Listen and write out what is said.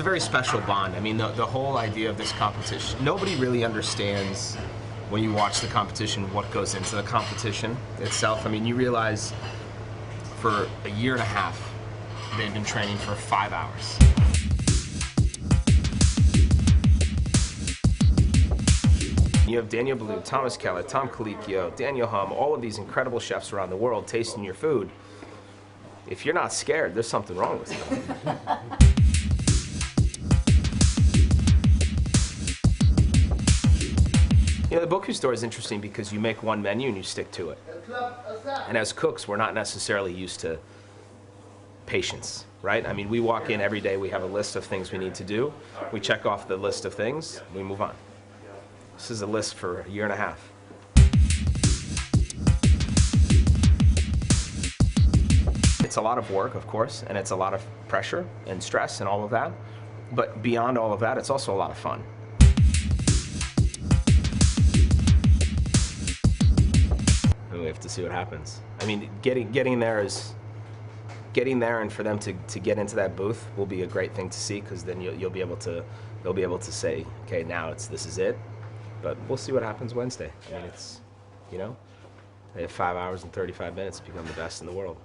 very special bond. I mean, the whole idea of this competition, nobody really understands when you watch the competition what goes into the competition itself. I mean, you realize for a year and a half, they've been training for 5 hours. You have Daniel Boulud, Thomas Keller, Tom Colicchio, Daniel Hum, all of these incredible chefs around the world tasting your food. If you're not scared, there's something wrong with you. You know, the Bocuse d'Or is interesting because you make one menu and you stick to it. And as cooks, we're not necessarily used to patience, right? I mean, we walk in every day, we have a list of things we need to do. We check off the list of things, we move on. This is a list for a year and a half. It's a lot of work, of course, and it's a lot of pressure and stress and all of that. But beyond all of that, it's also a lot of fun. And we have to see what happens. I mean, getting there and for them to get into that booth will be a great thing to see, because then they'll be able to say, okay, now this is it. But we'll see what happens Wednesday. I mean, it's, you know, they have 5 hours and 35 minutes to become the best in the world.